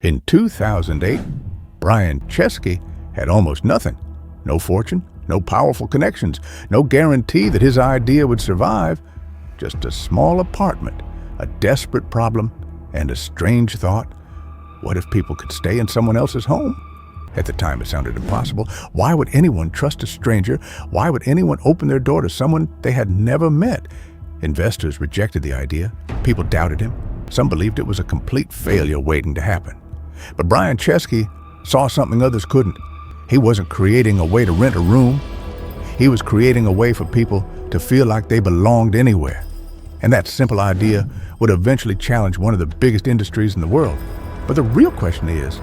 In 2008, Brian Chesky had almost nothing. No fortune, no powerful connections, no guarantee that his idea would survive. Just a small apartment, a desperate problem, and a strange thought. What if people could stay in someone else's home? At the time, it sounded impossible. Why would anyone trust a stranger? Why would anyone open their door to someone they had never met? Investors rejected the idea. People doubted him. Some believed it was a complete failure waiting to happen. But Brian Chesky saw something others couldn't. He wasn't creating a way to rent a room. He was creating a way for people to feel like they belonged anywhere. And that simple idea would eventually challenge one of the biggest industries in the world. But the real question is,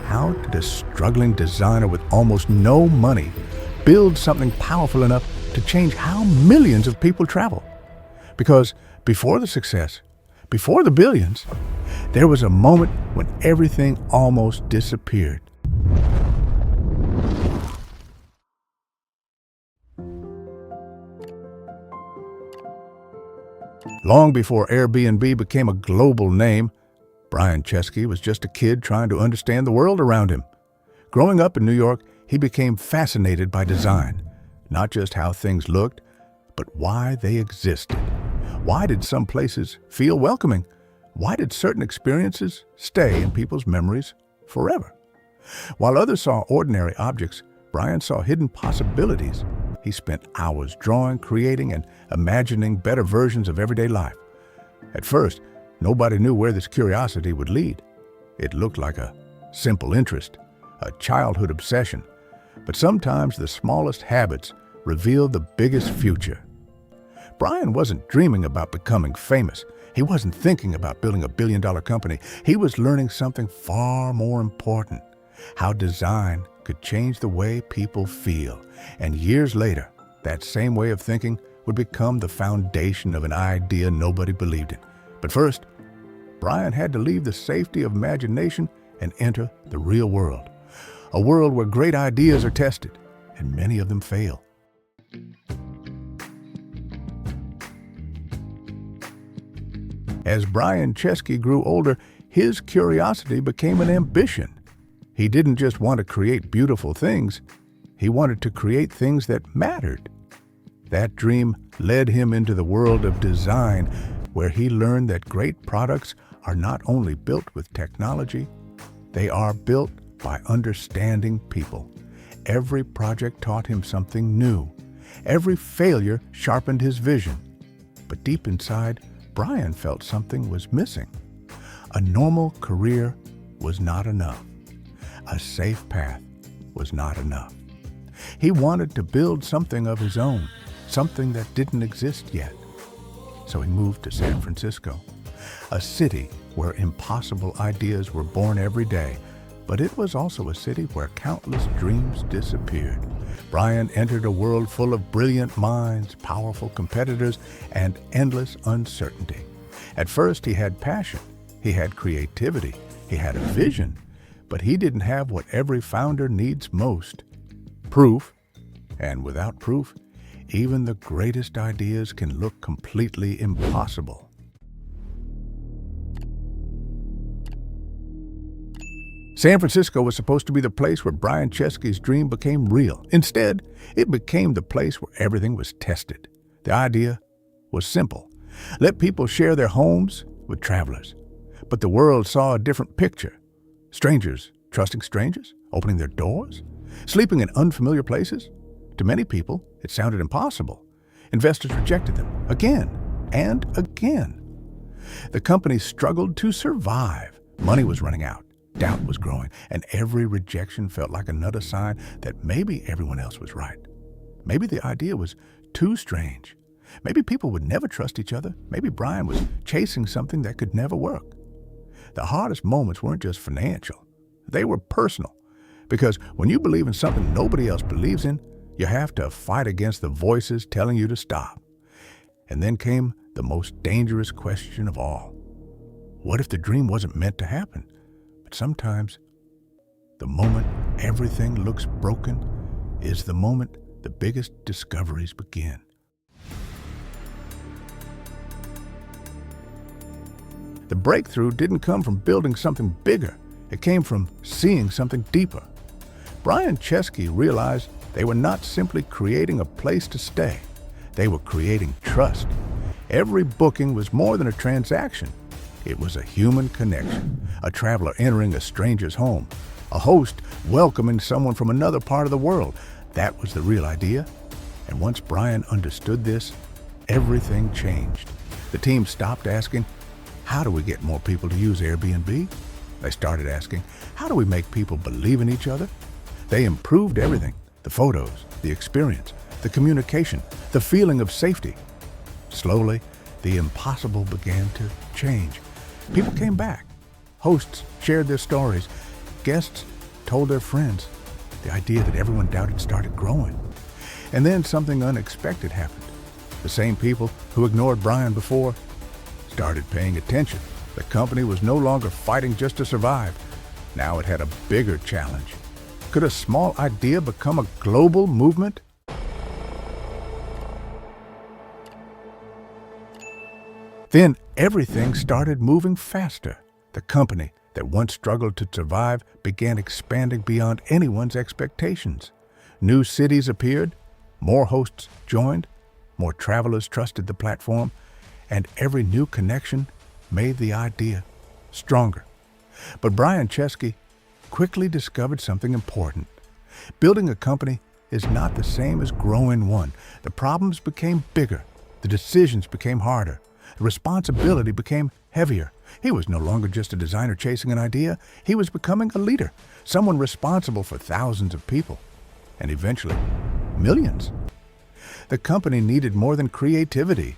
how did a struggling designer with almost no money build something powerful enough to change how millions of people travel? Because before the success, before the billions, there was a moment when everything almost disappeared. Long before Airbnb became a global name, Brian Chesky was just a kid trying to understand the world around him. Growing up in New York, he became fascinated by design, not just how things looked, but why they existed. Why did some places feel welcoming? Why did certain experiences stay in people's memories forever? While others saw ordinary objects, Brian saw hidden possibilities. He spent hours drawing, creating, and imagining better versions of everyday life. At first, nobody knew where this curiosity would lead. It looked like a simple interest, a childhood obsession. But sometimes the smallest habits reveal the biggest future. Brian wasn't dreaming about becoming famous. He wasn't thinking about building a billion-dollar company. He was learning something far more important: how design could change the way people feel. And years later, that same way of thinking would become the foundation of an idea nobody believed in. But first, Brian had to leave the safety of imagination and enter the real world. A world where great ideas are tested, and many of them fail. As Brian Chesky grew older, his curiosity became an ambition. He didn't just want to create beautiful things, he wanted to create things that mattered. That dream led him into the world of design, where he learned that great products are not only built with technology, they are built by understanding people. Every project taught him something new. Every failure sharpened his vision. But deep inside, Brian felt something was missing. A normal career was not enough. A safe path was not enough. He wanted to build something of his own, something that didn't exist yet. So he moved to San Francisco, a city where impossible ideas were born every day, but it was also a city where countless dreams disappeared. Brian entered a world full of brilliant minds, powerful competitors, and endless uncertainty. At first, he had passion, he had creativity, he had a vision, but he didn't have what every founder needs most: proof. And without proof, even the greatest ideas can look completely impossible. San Francisco was supposed to be the place where Brian Chesky's dream became real. Instead, it became the place where everything was tested. The idea was simple: let people share their homes with travelers. But the world saw a different picture. Strangers trusting strangers, opening their doors, sleeping in unfamiliar places. To many people, it sounded impossible. Investors rejected them again and again. The company struggled to survive. Money was running out. Doubt was growing, and every rejection felt like another sign that maybe everyone else was right. Maybe the idea was too strange. Maybe people would never trust each other. Maybe Brian was chasing something that could never work. The hardest moments weren't just financial. They were personal. Because when you believe in something nobody else believes in, you have to fight against the voices telling you to stop. And then came the most dangerous question of all. What if the dream wasn't meant to happen? Sometimes, the moment everything looks broken is the moment the biggest discoveries begin. The breakthrough didn't come from building something bigger. It came from seeing something deeper. Brian Chesky realized they were not simply creating a place to stay. They were creating trust. Every booking was more than a transaction. It was a human connection, a traveler entering a stranger's home, a host welcoming someone from another part of the world. That was the real idea. And once Brian understood this, everything changed. The team stopped asking, how do we get more people to use Airbnb? They started asking, how do we make people believe in each other? They improved everything, the photos, the experience, the communication, the feeling of safety. Slowly, the impossible began to change. People came back. Hosts shared their stories. Guests told their friends. The idea that everyone doubted started growing. And then something unexpected happened. The same people who ignored Brian before started paying attention. The company was no longer fighting just to survive. Now it had a bigger challenge. Could a small idea become a global movement? Then everything started moving faster. The company that once struggled to survive began expanding beyond anyone's expectations. New cities appeared, more hosts joined, more travelers trusted the platform, and every new connection made the idea stronger. But Brian Chesky quickly discovered something important. Building a company is not the same as growing one. The problems became bigger. The decisions became harder. The responsibility became heavier. He was no longer just a designer chasing an idea. He was becoming a leader, someone responsible for thousands of people, and eventually millions. The company needed more than creativity.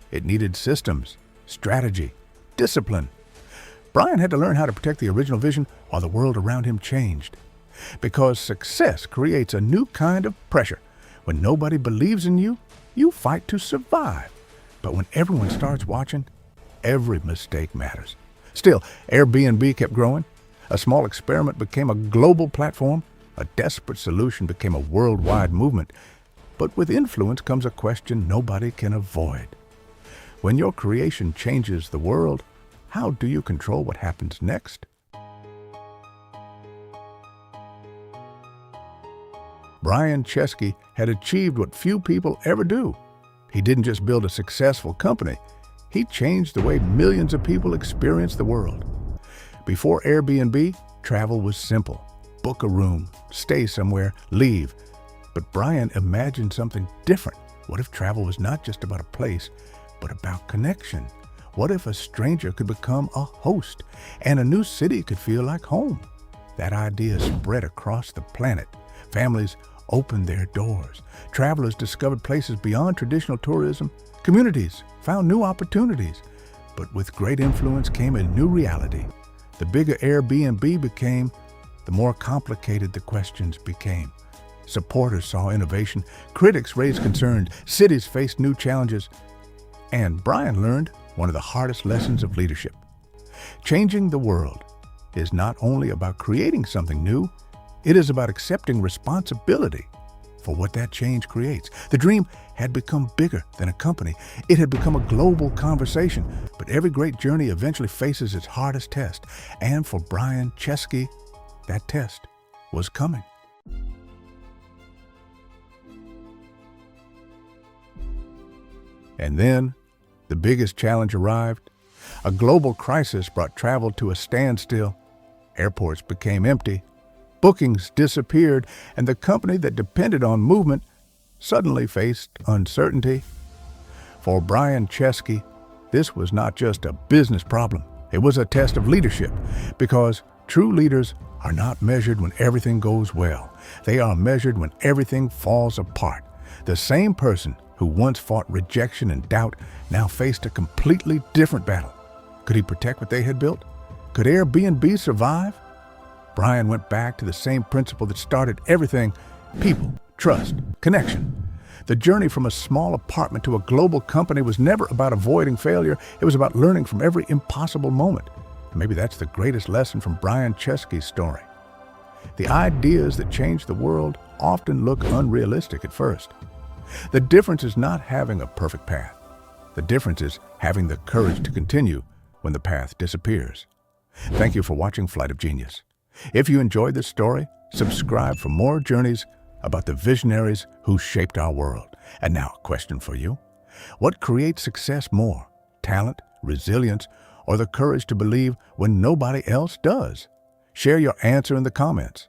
It needed systems, strategy, discipline. Brian had to learn how to protect the original vision while the world around him changed. Because success creates a new kind of pressure. When nobody believes in you, you fight to survive. But when everyone starts watching, every mistake matters. Still, Airbnb kept growing. A small experiment became a global platform. A desperate solution became a worldwide movement. But with influence comes a question nobody can avoid. When your creation changes the world, how do you control what happens next? Brian Chesky had achieved what few people ever do. He didn't just build a successful company, he changed the way millions of people experience the world. Before Airbnb, travel was simple. Book a room, stay somewhere, leave. But Brian imagined something different. What if travel was not just about a place, but about connection? What if a stranger could become a host and a new city could feel like home? That idea spread across the planet. Families opened their doors. Travelers discovered places beyond traditional tourism. Communities found new opportunities. But with great influence came a new reality. The bigger Airbnb became, the more complicated the questions became. Supporters saw innovation. Critics raised concerns. Cities faced new challenges. And Brian learned one of the hardest lessons of leadership. Changing the world is not only about creating something new, it is about accepting responsibility for what that change creates. The dream had become bigger than a company. It had become a global conversation. But every great journey eventually faces its hardest test. And for Brian Chesky, that test was coming. And then the biggest challenge arrived. A global crisis brought travel to a standstill. Airports became empty. Bookings disappeared, and the company that depended on movement suddenly faced uncertainty. For Brian Chesky, this was not just a business problem. It was a test of leadership, because true leaders are not measured when everything goes well. They are measured when everything falls apart. The same person who once fought rejection and doubt now faced a completely different battle. Could he protect what they had built? Could Airbnb survive? Brian went back to the same principle that started everything: people, trust, connection. The journey from a small apartment to a global company was never about avoiding failure. It was about learning from every impossible moment. And maybe that's the greatest lesson from Brian Chesky's story. The ideas that change the world often look unrealistic at first. The difference is not having a perfect path. The difference is having the courage to continue when the path disappears. Thank you for watching Flight of Genius. If you enjoyed this story, subscribe for more journeys about the visionaries who shaped our world. And now, a question for you. What creates success more? Talent, resilience, or the courage to believe when nobody else does? Share your answer in the comments.